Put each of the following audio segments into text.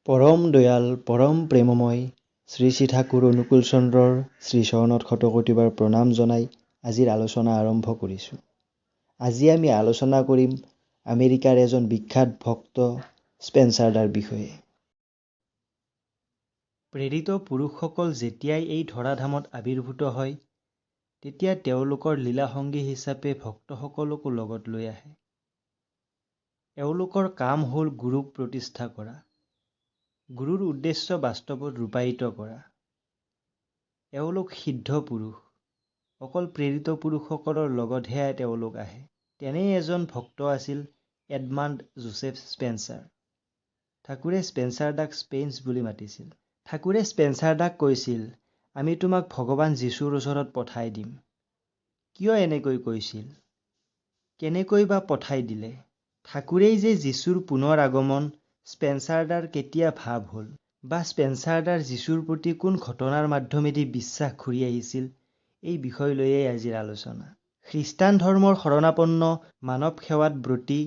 পৰম দয়াল পৰম প্ৰেমময় শ্ৰী শ্ৰী ঠাকুৰ অনুকূল চন্দ্ৰৰ শ্ৰীচৰণত শতকোটিবাৰ প্ৰণাম জনাই আজিৰ আলোচনা আৰম্ভ কৰিছোঁ। আজি আমি আলোচনা কৰিম আমেৰিকাৰ এজন বিখ্যাত ভক্ত স্পেন্সাৰদাৰ বিষয়ে। প্ৰেৰিত পুৰুষসকল যেতিয়াই এই ধৰাধামত আৱিৰ্ভূত হয়, তেতিয়া তেওঁলোকৰ লীলাসংগী হিচাপে ভক্তসকলকো লগত লৈ আহে। এওঁলোকৰ কাম হ'ল গুৰুক প্ৰতিষ্ঠা কৰা, গুৰুৰ উদ্দেশ্য বাস্তৱত ৰূপায়িত কৰা। এওঁলোক সিদ্ধ পুৰুষ, অকল প্ৰেৰিত পুৰুষসকলৰ লগতহে তেওঁলোক আহে। তেনে এজন ভক্ত আছিল এডমাণ্ড জোচেফ স্পেন্সাৰ। ঠাকুৰে স্পেন্সাৰদাক স্পেন্স বুলি মাতিছিল। ঠাকুৰে স্পেন্সাৰদাক কৈছিল, আমি তোমাক ভগৱান যীশুৰ ওচৰত পঠাই দিম। কিয় এনেকৈ কৈছিল? কেনেকৈ বা পঠাই দিলে? ঠাকুৰেই যে যীশুৰ পুনৰ আগমন স্পেন্সাৰদাৰ কেতিয়া ভাৱ হ'ল, বা স্পেন্সাৰদাৰ যীশুৰ প্ৰতি কোন ঘটনাৰ মাধ্যমেদি বিশ্বাস ঘূৰি আহিছিল, এই বিষয় লৈয়েই আজিৰ আলোচনা। খ্ৰীষ্টান ধৰ্মৰ শৰণাপন্ন, মানৱ সেৱাত ব্ৰতী,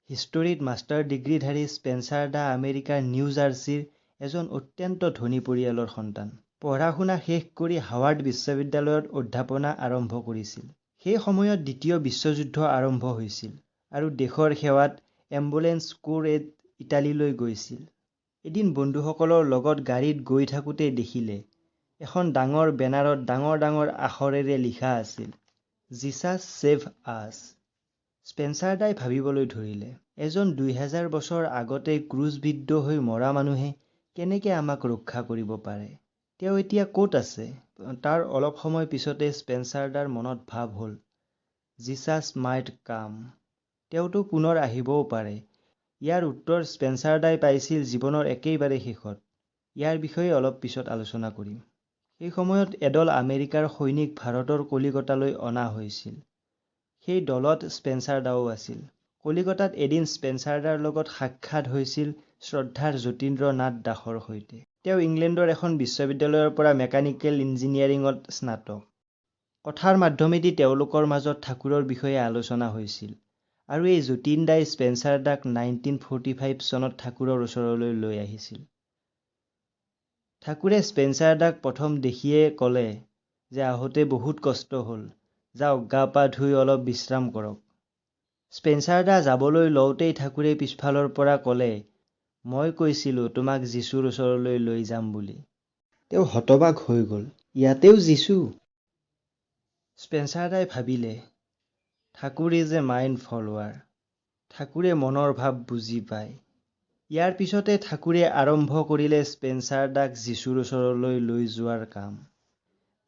হিষ্টৰীত মাষ্টাৰ ডিগ্ৰীধাৰী স্পেন্সাৰদা আমেৰিকাৰ নিউ জাৰ্চিৰ এজন অত্যন্ত ধনী পৰিয়ালৰ সন্তান। পঢ়া-শুনা শেষ কৰি হাৱাৰ্ড বিশ্ববিদ্যালয়ত অধ্যাপনা আৰম্ভ কৰিছিল। সেই সময়ত দ্বিতীয় বিশ্বযুদ্ধ আৰম্ভ হৈছিল আৰু দেশৰ সেৱাত এম্বুলেন্স কোৰ ইটালীলৈ গৈছিল। এদিন বন্ধুসকলৰ লগত গাড়ীত গৈ থাকোঁতে দেখিলে এখন ডাঙৰ বেনাৰত ডাঙৰ ডাঙৰ আখৰেৰে লিখা আছিল, জিচাছ ছেভ আছ। স্পেন্সাৰদাই ভাবিবলৈ ধৰিলে, এজন 2000 বছৰ আগতে ক্ৰুছবিদ্ধ হৈ মৰা মানুহে কেনেকে আমাক ৰক্ষা কৰিব পাৰে? তেওঁ এতিয়া ক'ত আছে? তাৰ অলপ সময় পিছতে স্পেন্সাৰদাৰ মনত ভাৱ হ'ল, জিচাছ মাইট কাম। তেওঁতো পুনৰ আহিবও পাৰে। ইয়াৰ উত্তৰ স্পেন্সাৰদাই পাইছিল জীৱনৰ একেবাৰে শেষত। ইয়াৰ বিষয়ে অলপ পিছত আলোচনা কৰিম। সেই সময়ত এদল আমেৰিকাৰ সৈনিক ভাৰতৰ কলিকতালৈ অনা হৈছিল। সেই দলত স্পেন্সাৰদাও আছিল। কলিকতাত এদিন স্পেন্সাৰদাৰ লগত সাক্ষাৎ হৈছিল শ্ৰদ্ধাৰ যতীন্দ্ৰ নাথ দাসৰ সৈতে। তেওঁ ইংলেণ্ডৰ এখন বিশ্ববিদ্যালয়ৰ পৰা মেকানিকেল ইঞ্জিনিয়াৰিঙত স্নাতক। কথাৰ মাধ্যমেদি তেওঁলোকৰ মাজত ঠাকুৰৰ বিষয়ে আলোচনা হৈছিল আৰু এই যতীনদাই স্পেন্সাৰদাক 1945 চনত ঠাকুৰৰ ওচৰলৈ লৈ আহিছিল। ঠাকুৰে স্পেন্সাৰদাক প্ৰথম দেখিয়ে ক'লে যে আহোঁতে বহুত কষ্ট হ'ল, যাওক গা পা ধুই অলপ বিশ্ৰাম কৰক। স্পেন্সাৰদা যাবলৈ লওঁতেই ঠাকুৰে পিছফালৰ পৰা ক'লে, মই কৈছিলোঁ তোমাক যীশুৰ ওচৰলৈ লৈ যাম বুলি। তেওঁ হতবাক হৈ গ'ল, ইয়াতেও যীশু? স্পেন্সাৰদাই ভাবিলে, Thakur is a mind flower. ঠাকুৰে মনৰ ভাৱ বুজি পায়। ইয়াৰ পিছতে ঠাকুৰে আৰম্ভ কৰিলে স্পেন্সাৰদাক যীশুৰ ওচৰলৈ লৈ যোৱাৰ কাম।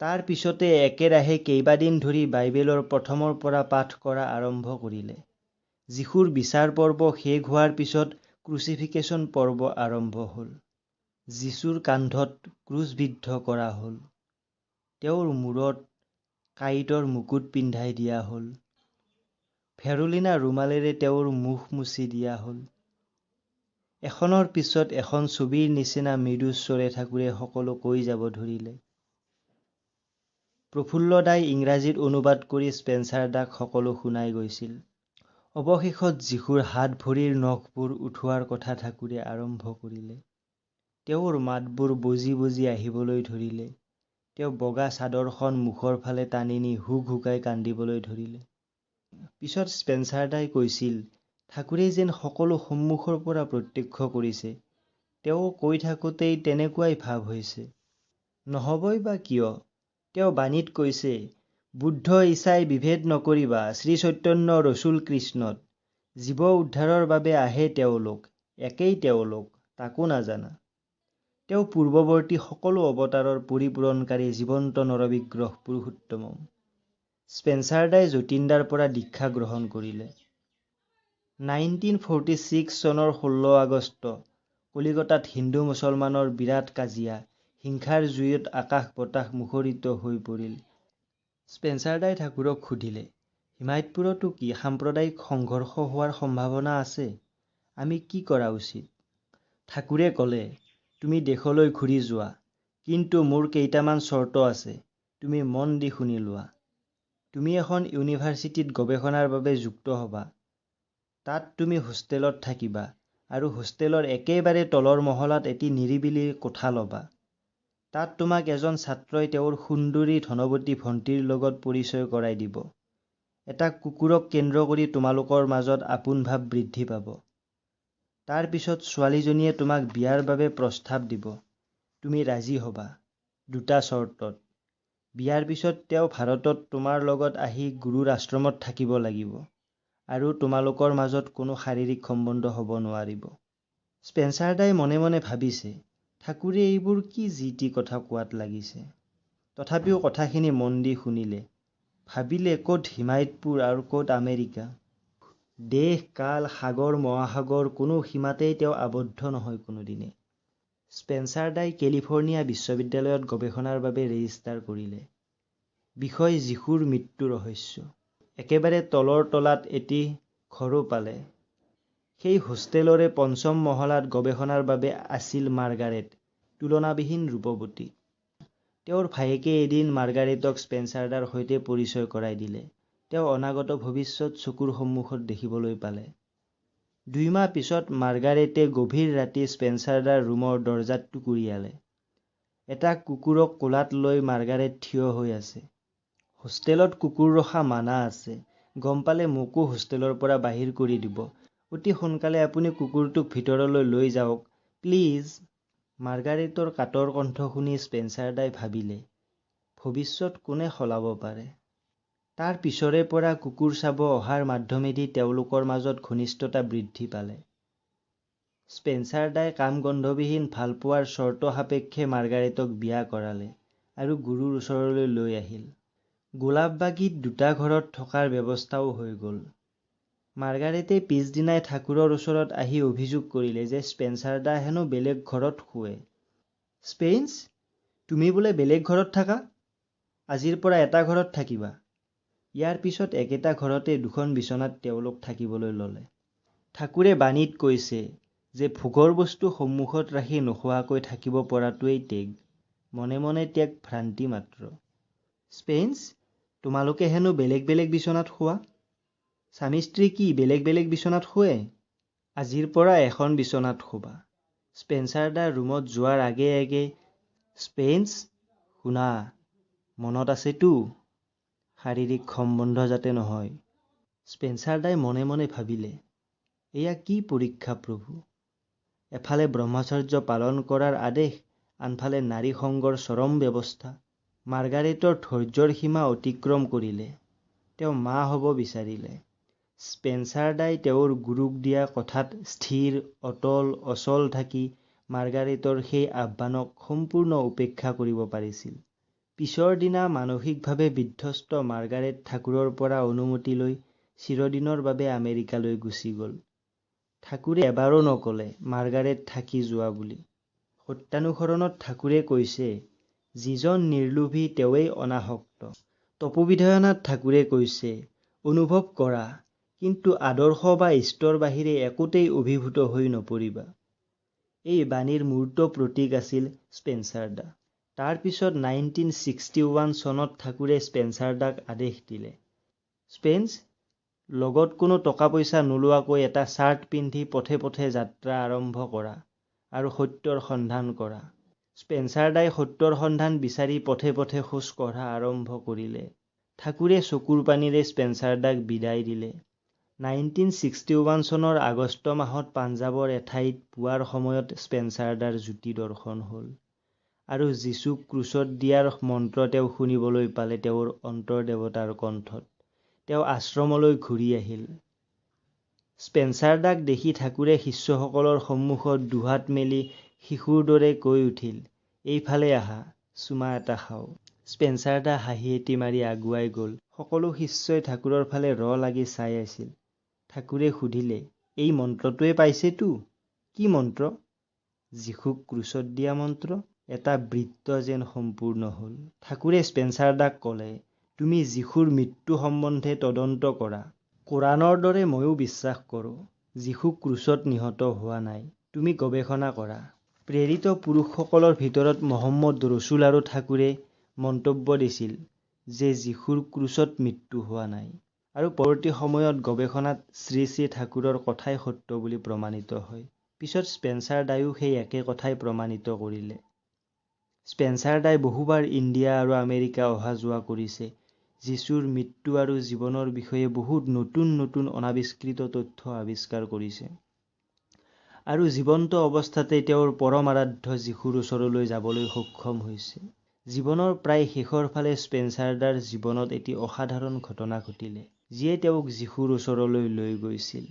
তাৰ পিছতে একেৰাহে কেইবাদিন ধৰি বাইবেলৰ প্ৰথমৰ পৰা পাঠ কৰা আৰম্ভ কৰিলে। যীশুৰ বিচাৰ পৰ্ব শেষ হোৱাৰ পিছত ক্ৰুচিফিকেশ্যন পৰ্ব আৰম্ভ হ'ল। যীশুৰ কান্ধত ক্ৰুছবিদ্ধ কৰা হ'ল। তেওঁৰ মূৰত কাঁইটৰ মুকুট পিন্ধাই দিয়া হ'ল। ভেৰোলিনা ৰুমালেৰে তেওঁৰ মুখ মুচি দিয়া হ'ল। এখনৰ পিছত এখন ছবিৰ নিচিনা মৃদু স্বৰে ঠাকুৰে সকলো কৈ যাব ধৰিলে। প্ৰফুল্লদাই ইংৰাজীত অনুবাদ কৰি স্পেন্সাৰদাক সকলো শুনাই গৈছিল। অৱশেষত যীশুৰ হাত ভৰিৰ নখবোৰ উঠোৱাৰ কথা ঠাকুৰে আৰম্ভ কৰিলে। তেওঁৰ মাতবোৰ বজি বজি আহিবলৈ ধৰিলে। তেওঁ বগা চাদৰখন মুখৰ ফালে টানি নি হুকহুকাই কান্দিবলৈ ধৰিলে। পিছত স্পেন্সাৰদাই কৈছিল, ঠাকুৰে যেন সকলো সন্মুখৰ পৰা প্ৰত্যক্ষ কৰিছে। তেওঁ কৈ থাকোঁতেই তেনেকুৱাই ভাৱ হৈছে। নহবই বা কিয়? তেওঁ বাণীত কৈছে, বুদ্ধ ঈশাই বিভেদ নকৰিবা শ্ৰী চৈতন্য ৰচুল কৃষ্ণত। জীৱ উদ্ধাৰৰ বাবে আহে তেওঁলোক, একেই তেওঁলোক, তাকো নাজানা। তেওঁ পূৰ্বৱৰ্তী সকলো অৱতাৰৰ পৰিপূৰণকাৰী জীৱন্ত নৰবিগ্ৰহ পুৰুষোত্তম। স্পেন্সাৰদাই যতীনদাৰ পৰা দীক্ষা গ্ৰহণ কৰিলে। 1946 চনৰ 16 আগষ্ট কলিকতাত হিন্দু মুছলমানৰ বিৰাট কাজিয়া, হিংসাৰ জুইত আকাশ বতাহ মুখৰিত হৈ পৰিল। স্পেন্সাৰদাই ঠাকুৰক সুধিলে, হিমায়তপুৰতো কি সাম্প্ৰদায়িক সংঘৰ্ষ হোৱাৰ সম্ভাৱনা আছে? আমি কি কৰা উচিত? ঠাকুৰে ক'লে, তুমি দেশলৈ ঘূৰি যোৱা, কিন্তু মোৰ কেইটামান চৰ্ত আছে, তুমি মন দি শুনি লোৱা। তুমি এখন ইউনিভাৰ্চিটিত গৱেষণাৰ বাবে যুক্ত হ'বা। তাত তুমি হোষ্টেলত থাকিবা আৰু হোষ্টেলৰ একেবাৰে তলৰ মহলাত এটি নিৰিবিলি কোঠা ল'বা। তাত তোমাক এজন ছাত্ৰই তেওঁৰ সুন্দৰী ধনৱতী ভণ্টিৰ লগত পৰিচয় কৰাই দিব। এটা কুকুৰক কেন্দ্ৰ কৰি তোমালোকৰ মাজত আপোন ভাৱ বৃদ্ধি পাব। তাৰ পিছত ছোৱালীজনীয়ে তোমাক বিয়াৰ বাবে প্ৰস্তাৱ দিব। তুমি ৰাজি হ'বা, 2টা চৰ্তত। বিয়াৰ পিছত তেওঁ ভাৰতত তোমাৰ লগত আহি গুৰুৰ আশ্ৰমত থাকিব লাগিব আৰু তোমালোকৰ মাজত কোনো শাৰীৰিক সম্বন্ধ হ'ব নোৱাৰিব। স্পেন্সাৰদাই মনে মনে ভাবিছে, ঠাকুৰে এইবোৰ কি যি টি কথা কোৱাত লাগিছে। তথাপিও কথাখিনি মন দি শুনিলে। ভাবিলে ক'ত হিমায়তপুৰ আৰু ক'ত আমেৰিকা। দেশ, কাল, সাগৰ, মহাসাগৰ কোনো সীমাতেই তেওঁ আবদ্ধ নহয় কোনোদিনে। স্পেন্সাৰদাই কেলিফৰ্ণিয়া বিশ্ববিদ্যালয়ত গৱেষণাৰ বাবে ৰেজিষ্টাৰ কৰিলে। বিষয় যীশুৰ মৃত্যু ৰহস্য। একেবাৰে তলৰ তলাত এটি ঘৰো পালে। সেই হোষ্টেলৰে 5ম মহলাত গৱেষণাৰ বাবে আছিল মাৰ্গাৰেট, তুলনাবিহীন ৰূপৱতী। তেওঁৰ ভায়েকে এদিন মাৰ্গাৰেটক স্পেন্সাৰদাৰ সৈতে পৰিচয় কৰাই দিলে। তেওঁ অনাগত ভৱিষ্যত চকুৰ সন্মুখত দেখিবলৈ পালে। 2 মাহ পিছত মাৰ্গাৰেটে গভীৰ ৰাতি স্পেন্সাৰদাৰ ৰুমৰ দৰজাত টুকুৰিয়ালে। এটা কুকুৰক কোলাত লৈ মাৰ্গাৰেট থিয় হৈ আছে। হোষ্টেলত কুকুৰ ৰখা মানা আছে। গম পালে মোকো হোষ্টেলৰ পৰা বাহিৰ কৰি দিব। অতি সোনকালে আপুনি কুকুৰটোক ভিতৰলৈ লৈ যাওক, প্লিজ। মাৰ্গাৰেটৰ কাতৰ কণ্ঠ শুনি স্পেন্সাৰদাই ভাবিলে, ভৱিষ্যত কোনে সলাব পাৰে। তাৰ পিছৰে পৰা কুকুৰ চাব অহাৰ মাধ্যমেদি তেওঁলোকৰ মাজত ঘনিষ্ঠতা বৃদ্ধি পালে। স্পেন্সাৰদাই কাম গন্ধবিহীন ভালপোৱাৰ চৰ্ত সাপেক্ষে মাৰ্গাৰেটক বিয়া কৰালে আৰু গুৰুৰ ওচৰলৈ লৈ আহিল। গোলাপবাগীত 2টা ঘৰত থকাৰ ব্যৱস্থাও হৈ গ'ল। মাৰ্গাৰেটে পিছদিনাই ঠাকুৰৰ ওচৰত আহি অভিযোগ কৰিলে যে স্পেন্সাৰদা হেনো বেলেগ ঘৰত শুৱে। স্পেন্স, তুমি বোলে বেলেগ ঘৰত থাকা? আজিৰ পৰা এটা ঘৰত থাকিবা। ইয়াৰ পিছত একেটা ঘৰতে 2খন বিচনাত তেওঁলোক থাকিবলৈ ল'লে। ঠাকুৰে বাণীত কৈছে যে ভোগৰ বস্তু সন্মুখত ৰাখি নোখোৱাকৈ থাকিব পৰাটোৱেই ত্যাগ। মনে মনে ত্যাগ ভ্ৰান্তি মাত্ৰ। স্পেন্স, তোমালোকে হেনো বেলেগ বেলেগ বিচনাত শুৱা? স্বামী স্ত্ৰী কি বেলেগ বেলেগ বিচনাত শুৱে? আজিৰ পৰা এখন বিচনাত শুবা। স্পেন্সাৰদাৰ ৰুমত যোৱাৰ আগে আগে, স্পেন্স, শুনা, মনত আছেতো? শাৰীৰিক সম্বন্ধ যাতে নহয়। স্পেন্সাৰদাই মনে মনে ভাবিলে, এয়া কি পৰীক্ষা প্ৰভু। এফালে ব্ৰহ্মচৰ্য পালন কৰাৰ আদেশ, আনফালে নাৰী সংগৰ চৰম ব্যৱস্থা। মাৰ্গাৰেটৰ ধৈৰ্যৰ সীমা অতিক্ৰম কৰিলে। তেওঁ মা হ'ব বিচাৰিলে। স্পেন্সাৰদাই তেওঁৰ গুৰুক দিয়া কথাত স্থিৰ, অটল, অচল থাকি মাৰ্গাৰেটৰ সেই আহ্বানক সম্পূৰ্ণ উপেক্ষা কৰিব পাৰিছিল। পিছৰ দিনা মানসিকভাৱে বিধ্বস্ত মাৰ্গাৰেট ঠাকুৰৰ পৰা অনুমতি লৈ চিৰদিনৰ বাবে আমেৰিকালৈ গুচি গ'ল। ঠাকুৰে এবাৰো নকলে মাৰ্গাৰেট থাকি যোৱা বুলি। সত্যানুসৰণত ঠাকুৰে কৈছে, যিজন নিৰ্লোভী তেৱেই অনাসক্ত। তপোবিধয়নাত ঠাকুৰে কৈছে, অনুভৱ কৰা, কিন্তু আদৰ্শ বা ইষ্টৰ বাহিৰে একোতেই অভিভূত হৈ নপৰিবা। এই বাণীৰ মূৰ্ত প্ৰতীক আছিল স্পেন্সাৰদা। তাৰ পিছত 1961 চনত ঠাকুৰে স্পেন্সাৰদাক আদেশ দিলে, স্পেন্স, লগত কোনো টকা পইচা নোলোৱাকৈ এটা চাৰ্ট পিন্ধি পথে পথে যাত্ৰা আৰম্ভ কৰা আৰু সত্যৰ সন্ধান কৰা। স্পেন্সাৰদাই সত্যৰ সন্ধান বিচাৰি পথে পথে খোজ কঢ়া আৰম্ভ কৰিলে। ঠাকুৰে চকুৰ পানীৰে স্পেন্সাৰদাক বিদায় দিলে। 1961 চনৰ আগষ্ট মাহত পাঞ্জাৱৰ এঠাইত পুৱাৰ সময়ত স্পেন্সাৰদাৰ জ্যোতি দৰ্শন হ'ল আৰু যীচুক ক্ৰুচত দিয়াৰ মন্ত্ৰ তেওঁ শুনিবলৈ পালে তেওঁৰ অন্তৰ্দেৱতাৰ কণ্ঠত। তেওঁ আশ্ৰমলৈ ঘূৰি আহিল। স্পেন্সাৰদাক দেখি ঠাকুৰে শিষ্যসকলৰ সন্মুখত দুহাত মেলি শিশুৰ দৰে কৈ উঠিল, এইফালে আহা, চুমা এটা খাওঁ। স্পেন্সাৰদা হাঁহি এটি মাৰি আগুৱাই গ'ল। সকলো শিষ্যই ঠাকুৰৰ ফালে লাগি চাই আছিল। ঠাকুৰে সুধিলে, এই মন্ত্ৰটোৱে পাইছেতো? কি মন্ত্ৰ? যীশুক ক্ৰুচত দিয়া মন্ত্ৰ। এটা বৃত্ত যেন সম্পূৰ্ণ হ'ল। ঠাকুৰে স্পেন্সাৰদাক ক'লে, তুমি যীশুৰ মৃত্যু সম্বন্ধে তদন্ত কৰা। কোৰাণৰ দৰে ময়ো বিশ্বাস কৰোঁ। যীশু ক্ৰুচত নিহত হোৱা নাই। তুমি গৱেষণা কৰা। প্ৰেৰিত পুৰুষসকলৰ ভিতৰত মহম্মদ ৰচুল আৰু ঠাকুৰে মন্তব্য দিছিল যে যীশুৰ ক্ৰুচত মৃত্যু হোৱা নাই। আৰু পৰৱৰ্তী সময়ত গৱেষণাত শ্ৰী শ্ৰী ঠাকুৰৰ কথাই সত্য বুলি প্ৰমাণিত হয়। পিছত স্পেন্সাৰ দায়ো সেই একে কথাই প্ৰমাণিত কৰিলে। স্পেন্সাৰ দাই বহুবাৰ ইণ্ডিয়া আৰু আমেৰিকা অহা যোৱা কৰিছে। যীশুৰ মৃত্যু আৰু জীৱনৰ বিষয়ে বহুত নতুন নতুন অনাৱিষ্কৃত তথ্য আৱিষ্কাৰ কৰিছে। আৰু জীৱন্ত অৱস্থাতে তেওঁৰ পৰম আৰাধ্য যীশুৰ ওচৰলৈ যাবলৈ সক্ষম হৈছে। জীৱনৰ প্ৰায় শেষৰ ফালে স্পেন্সাৰ দাৰ জীৱনত এটি অসাধাৰণ ঘটনা ঘটিলে, যিয়ে তেওঁক যীশুৰ ওচৰলৈ লৈ গৈছিল।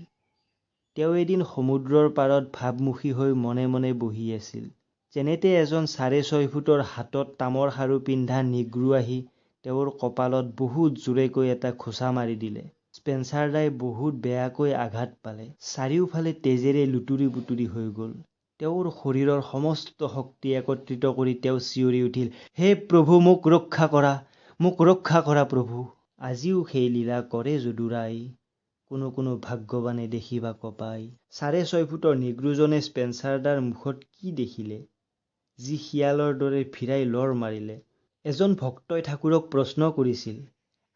তেওঁ এদিন সমুদ্ৰৰ পাৰত ভাবমুখী হৈ মনে মনে বহি আছিল। যেনেতে এজন 6.5 ফুটৰ হাতত তামৰ খাৰু পিন্ধা নিগ্ৰো আহি তেওঁৰ কপালত বহুত জোৰেকৈ এটা খোঁচা মাৰি দিলে। স্পেন্সাৰ দাই বহুত বেয়াকৈ আঘাত পালে। চাৰিওফালে তেজেৰে লুতুৰি পুতুৰি হৈ গ'ল। তেওঁৰ শৰীৰৰ সমস্ত শক্তি একত্ৰিত কৰি তেওঁ চিঞৰি উঠিল, হে প্ৰভু, মোক ৰক্ষা কৰা, মোক ৰক্ষা কৰা প্ৰভু। আজিও সেই লীলা কৰে যদুৰায়, কোনো কোনো ভাগ্যৱানে দেখিবা কপাই। 6.5 ফুটৰ নিগ্ৰোজনে স্পেন্সাৰ দাৰ মুখত কি দেখিলে, যি শিয়ালৰ দৰে ফিৰাই লৰ মাৰিলে। এজন ভক্তই ঠাকুৰক প্ৰশ্ন কৰিছিল,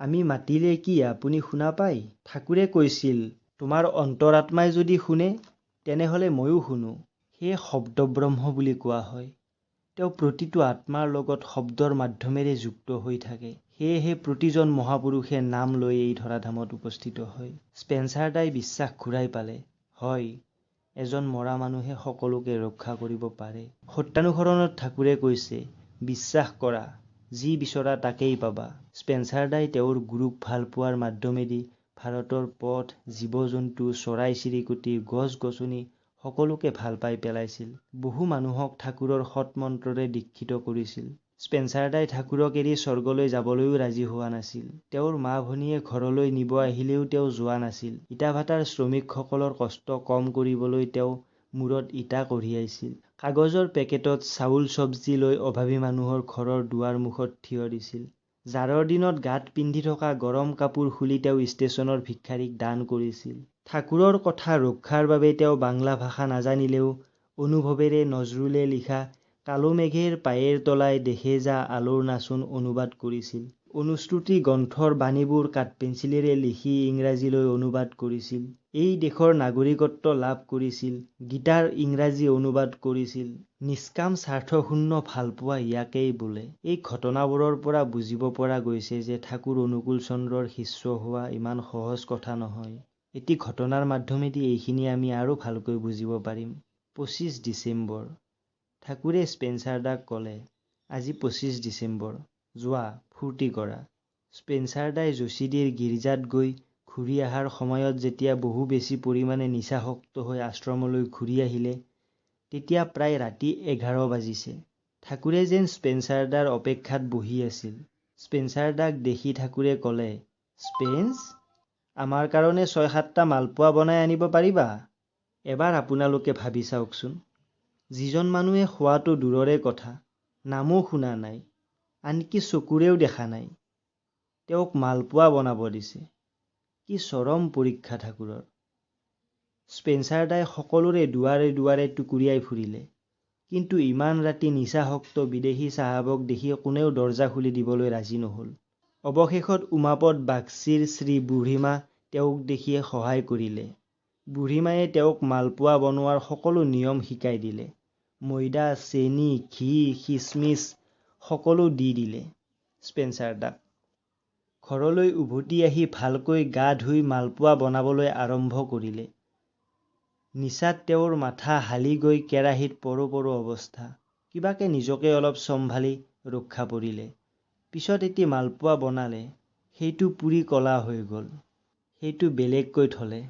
আমি মাতিলে কি আপুনি শুনা পায়? ঠাকুৰে কৈছিল, তোমাৰ অন্তৰাত্মাই যদি শুনে, তেনেহলে ময়ো শুনো। সেয়ে শব্দ ব্ৰহ্ম বুলি কোৱা হয়। তেওঁ প্ৰতিটো আত্মাৰ লগত শব্দৰ মাধ্যমেৰে যুক্ত হৈ থাকে। সেয়েহে প্ৰতিজন মহাপুৰুষে নাম লৈ এই ধৰাধামত উপস্থিত হয়। স্পেন্সাৰ দাই বিশ্বাস ঘূৰাই পালে, হয়, এজন মৰা মানুহে সকলোকে ৰক্ষা কৰিব পাৰে। সত্যানুসৰণত ঠাকুৰে কৈছে, বিশ্বাস কৰা, যি বিচৰা তাকেই পাবা। স্পেন্সাৰ দাই তেওঁৰ গুৰুক ভাল পোৱাৰ মাধ্যমেদি ভাৰতৰ পথ, জীৱ-জন্তু, চৰাই-চিৰিকটি, গছ-গছনি সকলোকে ভাল পাই পেলাইছিল। বহু মানুহক ঠাকুৰৰ সৎ মন্ত্ৰৰে দীক্ষিত কৰিছিল। স্পেন্সাৰ দাই ঠাকুৰক এৰি স্বৰ্গলৈ যাবলৈও ৰাজি হোৱা নাছিল। তেওঁৰ মা-ভনীয়ে ঘৰলৈ নিব আহিলেও তেওঁ যোৱা নাছিল। ইটা-ভাটাৰ শ্ৰমিকসকলৰ কষ্ট কম কৰিবলৈ তেওঁ মূৰত ইটা কঢ়িয়াইছিল। কাগজৰ পেকেটত চাউল চব্জি লৈ অভাৱী মানুহৰ ঘৰৰ দুৱাৰ মুখত থিয় দিছিল। জাৰৰ দিনত গাত পিন্ধি থকা গৰম কাপোৰ খুলি তেওঁ ষ্টেচনৰ ভিক্ষাৰীক দান কৰিছিল। ঠাকুৰৰ কথা ৰক্ষাৰ বাবে তেওঁ বাংলা ভাষা নাজানিলেও অনুভৱেৰে নজৰুলে লিখা কালো মেঘেৰ পায়েৰ তলায় দেখে যা আলোৰ নাচোন অনুবাদ কৰিছিল। অনুশ্ৰুতি গ্ৰন্থৰ বাণীবোৰ কাঠপেঞ্চিলেৰে লিখি ইংৰাজীলৈ অনুবাদ কৰিছিল। এই দেশৰ নাগৰিকত্ব লাভ কৰিছিল। গীতাৰ ইংৰাজী অনুবাদ কৰিছিল। নিষ্কাম স্বাৰ্থশূন্য ভালপোৱা ইয়াকেই বোলে। এই ঘটনাবোৰৰ পৰা বুজিব পৰা গৈছে যে ঠাকুৰ অনুকূল চন্দ্ৰৰ শিষ্য হোৱা ইমান সহজ কথা নহয়। এটি ঘটনাৰ মাধ্যমেদি এইখিনি আমি আৰু ভালকৈ বুজিব পাৰিম। 25 ডিচেম্বৰ। ঠাকুৰে স্পেন্সাৰ দাক ক'লে, আজি 25 ডিচেম্বৰ, যোৱা ফূৰ্তি কৰা। স্পেন্সাৰ দাই যোশীদীৰ গীৰ্জাত গৈ ঘূৰি অহাৰ সময়ত যেতিয়া বহু বেছি পৰিমাণে নিচাসক্ত হৈ আশ্ৰমলৈ ঘূৰি আহিলে, তেতিয়া প্ৰায় ৰাতি 11 বাজিছে। ঠাকুৰে যেন স্পেন্সাৰ দাৰ অপেক্ষাত বহি আছিল। স্পেন্সাৰ দাক দেখি ঠাকুৰে ক'লে, স্পেন্স, আমাৰ কাৰণে 6-7টা মালপোৱা বনাই আনিব পাৰিবা? এবাৰ আপোনালোকে ভাবি চাওকচোন। যিজন মানুহে খোৱাটো দূৰৰে কথা, নামো শুনা নাই, আনকি চকুৰেও দেখা নাই, তেওঁক মালপোৱা বনাব দিছে। কি চৰম পৰীক্ষা ঠাকুৰৰ। স্পেন্সাৰ দাই সকলোৰে দুৱাৰে দুৱাৰে টুকুৰিয়াই ফুৰিলে, কিন্তু ইমান ৰাতি নিচাসক্ত বিদেশী চাহাবক দেখি কোনেও দৰজা খুলি দিবলৈ ৰাজি নহল। অৱশেষত উমাপদ বাগচীৰ শ্ৰী বুঢ়ীমা তেওঁক দেখি সহায় কৰিলে। বুঢ়ীমায়ে তেওঁক মালপোৱা বনোৱাৰ সকলো নিয়ম শিকাই দিলে। ময়দা, চেনি, ঘি, খিচমিচ সকলো দি দিলে স্পেন্সাৰ দাক। ঘৰলৈ উভতি আহি ভালকৈ গা ধুই মালপোৱা বনাবলৈ আৰম্ভ কৰিলে। নিচাত তেওঁৰ মাথা হালি গৈ কেৰাহীত পৰো পৰো অৱস্থা। কিবাকে নিজকে অলপ চম্ভালি ৰক্ষা পৰিলে। পিছত এটি মালপোৱা বনালে, সেইটো পুৰি কলা হৈ গ'ল। সেইটো বেলেগকৈ থলে।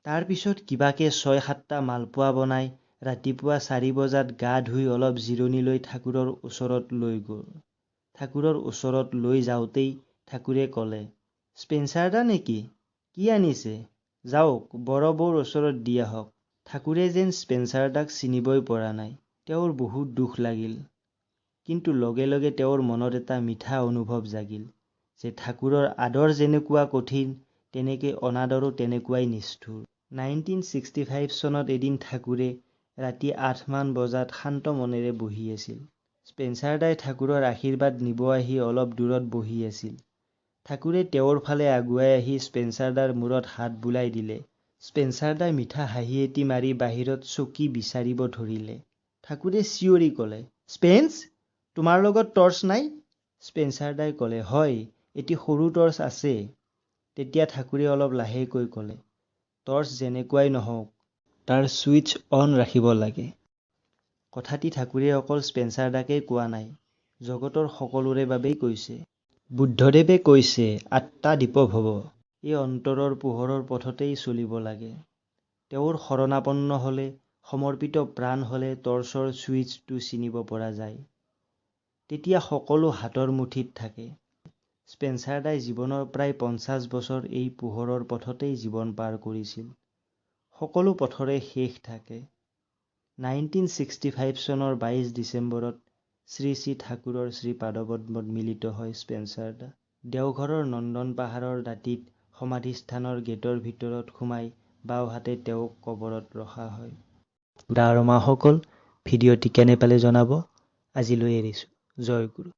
তাৰ পিছত কিবাকে 6-7টা মালপোৱা বনাই ৰাতিপুৱা 4 বজাত গা ধুই অলপ জিৰণি লৈ ঠাকুৰৰ ওচৰত লৈ গ'ল। ঠাকুৰৰ ওচৰত লৈ যাওঁতেই ঠাকুৰে ক'লে, স্পেন্সাৰ দা নেকি? কি আনিছে? যাওক বৰ বৌৰ ওচৰত দি আহক। ঠাকুৰে যেন স্পেন্সাৰ দাক চিনিবই পৰা নাই। তেওঁৰ বহুত দুখ লাগিল। কিন্তু লগে লগে তেওঁৰ মনত এটা মিঠা অনুভৱ জাগিল, যে ঠাকুৰৰ আদৰ যেনেকুৱা কঠিন, তেনেকৈ অনাদৰো তেনেকুৱাই নিষ্ঠুৰ। 1965 চনত এদিন ঠাকুৰে ৰাতি 8 মান বজাত শান্ত মনেৰে বহি আছিল। স্পেন্সাৰ দাই ঠাকুৰৰ আশীৰ্বাদ নিব আহি অলপ দূৰত বহি আছিল। ঠাকুৰে তেওঁৰ ফালে আগুৱাই আহি স্পেন্সাৰ দাৰ মূৰত হাত বুলাই দিলে, স্পেন্সাৰদাই মিঠা হাঁহি এটি মাৰি বাহিৰত চকী বিচাৰিব ধৰিলে। ঠাকুৰে চিঞৰি ক'লে, স্পেন্স, তোমাৰ লগত টৰ্চ নাই? স্পেন্সাৰদাই ক'লে, হয়, এটি সৰু টৰ্চ আছে। তেতিয়া ঠাকুৰে অলপ লাহেকৈ ক'লে, টৰ্চ যেনেকুৱাই নহওক, তাৰ ছুইচ অন ৰাখিব লাগে। কথাটি ঠাকুৰে অকল স্পেন্সাৰদাকেই কোৱা নাই, জগতৰ সকলোৰে বাবেই কৈছে। বুদ্ধদেৱে কৈছে, আত্মা দীপভৱ। এই অন্তৰৰ পোহৰৰ পথতেই চলিব লাগে। তেওঁৰ শৰণাপন্ন হ'লে, সমৰ্পিত প্ৰাণ হ'লে টৰ্চৰ ছুইচটো চিনিব পৰা যায়। তেতিয়া সকলো হাতৰ মুঠিত থাকে। স্পেন্সাৰদাই জীৱনৰ প্ৰায় 50 বছৰ এই পোহৰৰ পথতেই জীৱন পাৰ কৰিছিল। সকলো পথৰে শেষ থাকে। 1965 চনৰ 22 ডিচেম্বৰত শ্ৰী শ্ৰী ঠাকুৰৰ শ্ৰীপাদপদ্মত মিলিত হয় স্পেন্সাৰদা। দেওঘৰৰ নন্দন পাহাৰৰ দাঁতিত সমাধিস্থানৰ গেটৰ ভিতৰত সোমাই বাওঁহাতে তেওঁক কবৰত ৰখা হয়। দাৰমাসকল, ভিডিঅ'টি কেনে পালে জনাব। আজিলৈ এৰিছোঁ। জয় গুৰু।